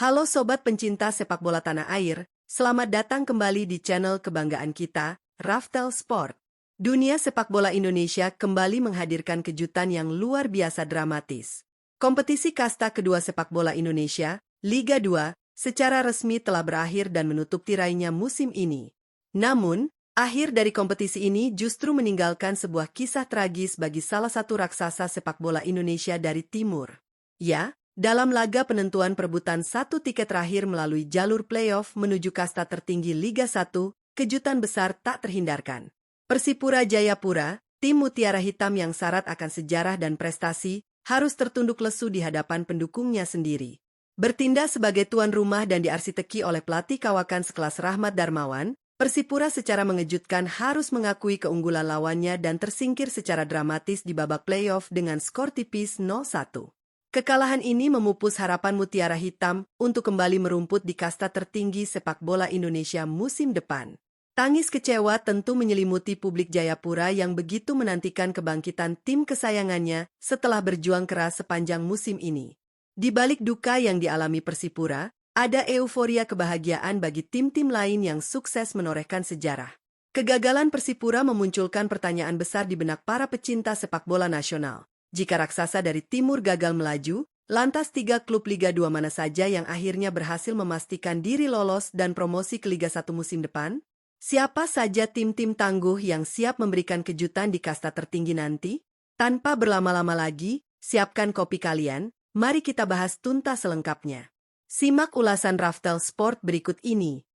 Halo sobat pencinta sepak bola tanah air, selamat datang kembali di channel kebanggaan kita, Raftel Sport. Dunia sepak bola Indonesia kembali menghadirkan kejutan yang luar biasa dramatis. Kompetisi kasta kedua sepak bola Indonesia, Liga 2, secara resmi telah berakhir dan menutup tirainya musim ini. Namun, akhir dari kompetisi ini justru meninggalkan sebuah kisah tragis bagi salah satu raksasa sepak bola Indonesia dari timur. Ya, dalam laga penentuan perebutan satu tiket terakhir melalui jalur playoff menuju kasta tertinggi Liga 1, kejutan besar tak terhindarkan. Persipura Jayapura, tim Mutiara Hitam yang syarat akan sejarah dan prestasi, harus tertunduk lesu di hadapan pendukungnya sendiri. Bertindak sebagai tuan rumah dan diarsiteki oleh pelatih kawakan sekelas Rahmat Darmawan, Persipura secara mengejutkan harus mengakui keunggulan lawannya dan tersingkir secara dramatis di babak playoff dengan skor tipis 0-1. Kekalahan ini memupus harapan Mutiara Hitam untuk kembali merumput di kasta tertinggi sepak bola Indonesia musim depan. Tangis kecewa tentu menyelimuti publik Jayapura yang begitu menantikan kebangkitan tim kesayangannya setelah berjuang keras sepanjang musim ini. Di balik duka yang dialami Persipura, ada euforia kebahagiaan bagi tim-tim lain yang sukses menorehkan sejarah. Kegagalan Persipura memunculkan pertanyaan besar di benak para pecinta sepak bola nasional. Jika raksasa dari timur gagal melaju, lantas 3 klub Liga 2 mana saja yang akhirnya berhasil memastikan diri lolos dan promosi ke Liga 1 musim depan? Siapa saja tim-tim tangguh yang siap memberikan kejutan di kasta tertinggi nanti? Tanpa berlama-lama lagi, siapkan kopi kalian, mari kita bahas tuntas selengkapnya. Simak ulasan Raftel Sport berikut ini.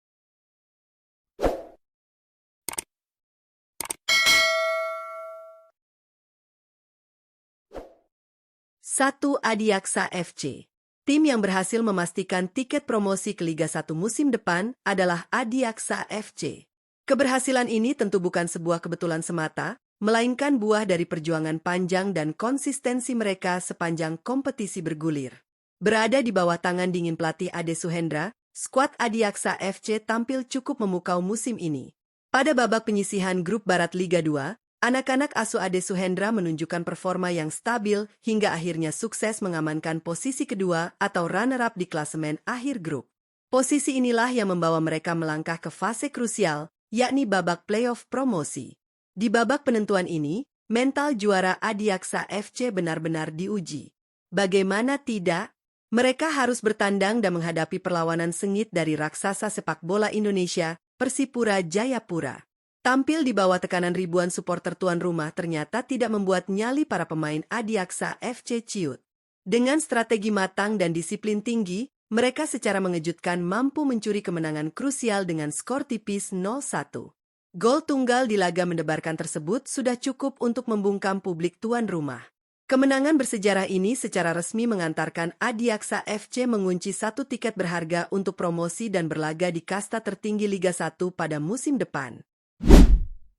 1. Adiaksa FC. Tim yang berhasil memastikan tiket promosi ke Liga 1 musim depan adalah Adiaksa FC. Keberhasilan ini tentu bukan sebuah kebetulan semata, melainkan buah dari perjuangan panjang dan konsistensi mereka sepanjang kompetisi bergulir. Berada di bawah tangan dingin pelatih Ade Suhendra, skuad Adiaksa FC tampil cukup memukau musim ini. Pada babak penyisihan grup Barat Liga 2, anak-anak asuh Ade Suhendra menunjukkan performa yang stabil hingga akhirnya sukses mengamankan posisi kedua atau runner-up di klasemen akhir grup. Posisi inilah yang membawa mereka melangkah ke fase krusial, yakni babak playoff promosi. Di babak penentuan ini, mental juara Adiaksa FC benar-benar diuji. Bagaimana tidak? Mereka harus bertandang dan menghadapi perlawanan sengit dari raksasa sepak bola Indonesia, Persipura Jayapura. Tampil di bawah tekanan ribuan supporter tuan rumah ternyata tidak membuat nyali para pemain Adiaksa FC ciut. Dengan strategi matang dan disiplin tinggi, mereka secara mengejutkan mampu mencuri kemenangan krusial dengan skor tipis 0-1. Gol tunggal di laga mendebarkan tersebut sudah cukup untuk membungkam publik tuan rumah. Kemenangan bersejarah ini secara resmi mengantarkan Adiaksa FC mengunci 1 tiket berharga untuk promosi dan berlaga di kasta tertinggi Liga 1 pada musim depan.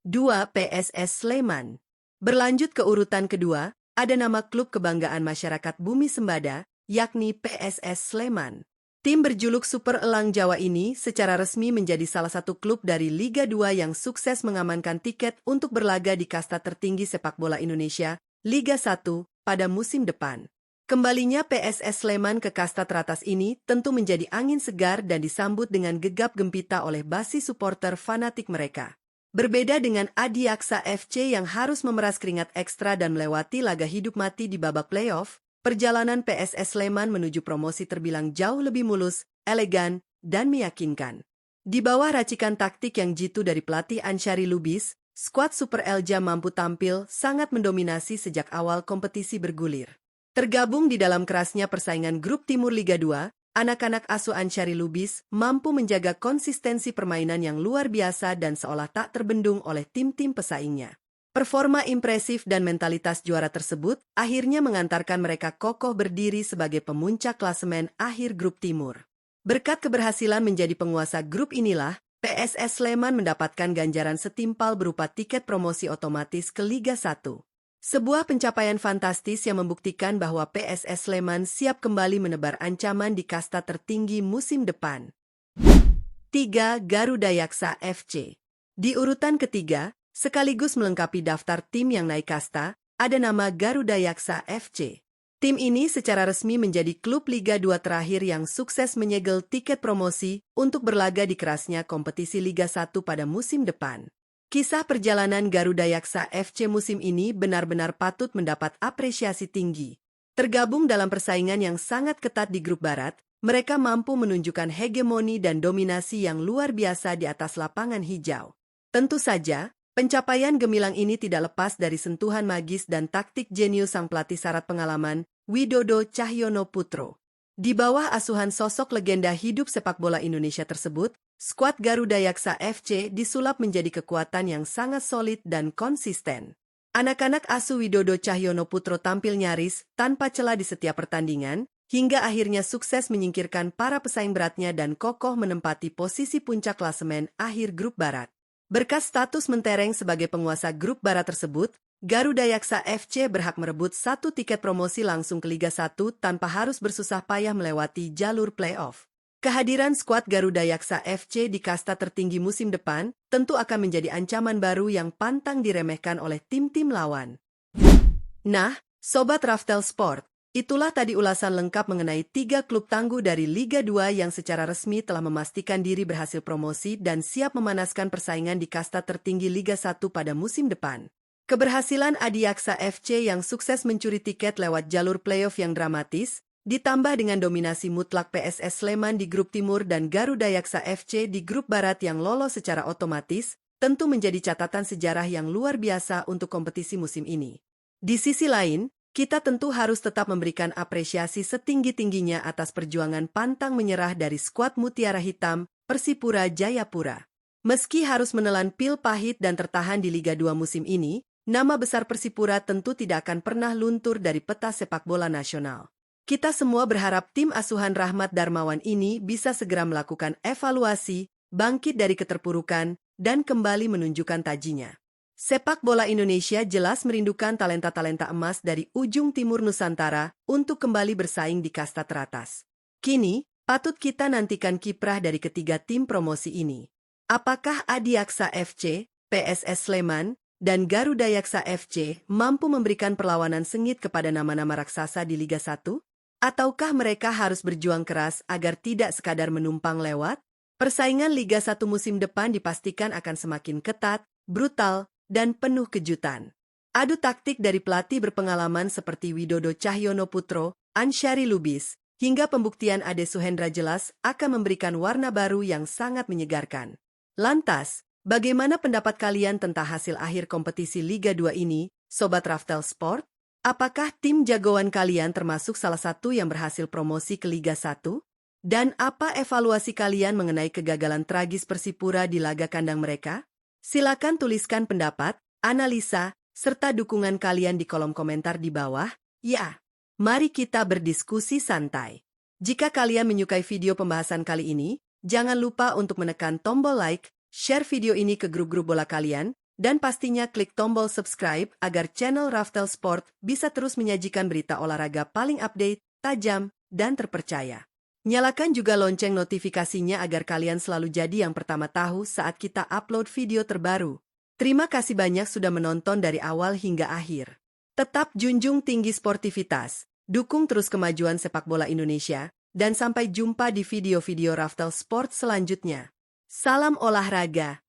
2. PSS Sleman. Berlanjut ke urutan kedua, ada nama klub kebanggaan masyarakat Bumi Sembada, yakni PSS Sleman. Tim berjuluk Super Elang Jawa ini secara resmi menjadi salah satu klub dari Liga 2 yang sukses mengamankan tiket untuk berlaga di kasta tertinggi sepak bola Indonesia, Liga 1, pada musim depan. Kembalinya PSS Sleman ke kasta teratas ini tentu menjadi angin segar dan disambut dengan gegap gempita oleh basis supporter fanatik mereka. Berbeda dengan Adiaksa FC yang harus memeras keringat ekstra dan melewati laga hidup mati di babak playoff, perjalanan PSS Sleman menuju promosi terbilang jauh lebih mulus, elegan, dan meyakinkan. Di bawah racikan taktik yang jitu dari pelatih Ansyari Lubis, skuad Super Elja mampu tampil sangat mendominasi sejak awal kompetisi bergulir. Tergabung di dalam kerasnya persaingan grup Timur Liga 2, anak-anak asuh Ansyari Lubis mampu menjaga konsistensi permainan yang luar biasa dan seolah tak terbendung oleh tim-tim pesaingnya. Performa impresif dan mentalitas juara tersebut akhirnya mengantarkan mereka kokoh berdiri sebagai pemuncak klasemen akhir grup Timur. Berkat keberhasilan menjadi penguasa grup inilah, PSS Sleman mendapatkan ganjaran setimpal berupa tiket promosi otomatis ke Liga 1. Sebuah pencapaian fantastis yang membuktikan bahwa PSS Sleman siap kembali menebar ancaman di kasta tertinggi musim depan. 3. Garuda Yaksa FC. Di urutan ketiga, sekaligus melengkapi daftar tim yang naik kasta, ada nama Garuda Yaksa FC. Tim ini secara resmi menjadi klub Liga 2 terakhir yang sukses menyegel tiket promosi untuk berlaga di kerasnya kompetisi Liga 1 pada musim depan. Kisah perjalanan Garuda Yaksa FC musim ini benar-benar patut mendapat apresiasi tinggi. Tergabung dalam persaingan yang sangat ketat di grup barat, mereka mampu menunjukkan hegemoni dan dominasi yang luar biasa di atas lapangan hijau. Tentu saja, pencapaian gemilang ini tidak lepas dari sentuhan magis dan taktik jenius sang pelatih syarat pengalaman, Widodo Cahyono Putro. Di bawah asuhan sosok legenda hidup sepak bola Indonesia tersebut, skuad Garuda Yaksa FC disulap menjadi kekuatan yang sangat solid dan konsisten. Anak-anak asuh Widodo Cahyono Putro tampil nyaris tanpa celah di setiap pertandingan, hingga akhirnya sukses menyingkirkan para pesaing beratnya dan kokoh menempati posisi puncak klasemen akhir grup barat. Berkat status mentereng sebagai penguasa grup barat tersebut, Garuda Yaksa FC berhak merebut 1 tiket promosi langsung ke Liga 1 tanpa harus bersusah payah melewati jalur playoff. Kehadiran skuad Garuda Yaksa FC di kasta tertinggi musim depan tentu akan menjadi ancaman baru yang pantang diremehkan oleh tim-tim lawan. Nah, Sobat Raftel Sport, itulah tadi ulasan lengkap mengenai 3 klub tangguh dari Liga 2 yang secara resmi telah memastikan diri berhasil promosi dan siap memanaskan persaingan di kasta tertinggi Liga 1 pada musim depan. Keberhasilan Adiaksa FC yang sukses mencuri tiket lewat jalur playoff yang dramatis, ditambah dengan dominasi mutlak PSS Sleman di grup timur dan Garuda Yaksa FC di grup barat yang lolos secara otomatis, tentu menjadi catatan sejarah yang luar biasa untuk kompetisi musim ini. Di sisi lain, kita tentu harus tetap memberikan apresiasi setinggi-tingginya atas perjuangan pantang menyerah dari skuad Mutiara Hitam, Persipura Jayapura. Meski harus menelan pil pahit dan tertahan di Liga 2 musim ini, nama besar Persipura tentu tidak akan pernah luntur dari peta sepak bola nasional. Kita semua berharap tim asuhan Rahmat Darmawan ini bisa segera melakukan evaluasi, bangkit dari keterpurukan, dan kembali menunjukkan tajinya. Sepak bola Indonesia jelas merindukan talenta-talenta emas dari ujung timur Nusantara untuk kembali bersaing di kasta teratas. Kini, patut kita nantikan kiprah dari ketiga tim promosi ini. Apakah Adiaksa FC, PSS Sleman, dan Garuda Yaksa FC mampu memberikan perlawanan sengit kepada nama-nama raksasa di Liga 1? Ataukah mereka harus berjuang keras agar tidak sekadar menumpang lewat? Persaingan Liga 1 musim depan dipastikan akan semakin ketat, brutal, dan penuh kejutan. Adu taktik dari pelatih berpengalaman seperti Widodo Cahyono Putro, Ansyari Lubis, hingga pembuktian Ade Suhendra jelas akan memberikan warna baru yang sangat menyegarkan. Lantas, bagaimana pendapat kalian tentang hasil akhir kompetisi Liga 2 ini, Sobat Raftel Sport? Apakah tim jagoan kalian termasuk salah satu yang berhasil promosi ke Liga 1? Dan apa evaluasi kalian mengenai kegagalan tragis Persipura di laga kandang mereka? Silakan tuliskan pendapat, analisa, serta dukungan kalian di kolom komentar di bawah. Ya, mari kita berdiskusi santai. Jika kalian menyukai video pembahasan kali ini, jangan lupa untuk menekan tombol like, share video ini ke grup-grup bola kalian, dan pastinya klik tombol subscribe agar channel Raftel Sport bisa terus menyajikan berita olahraga paling update, tajam, dan terpercaya. Nyalakan juga lonceng notifikasinya agar kalian selalu jadi yang pertama tahu saat kita upload video terbaru. Terima kasih banyak sudah menonton dari awal hingga akhir. Tetap junjung tinggi sportivitas, dukung terus kemajuan sepak bola Indonesia, dan sampai jumpa di video-video Raftel Sport selanjutnya. Salam olahraga.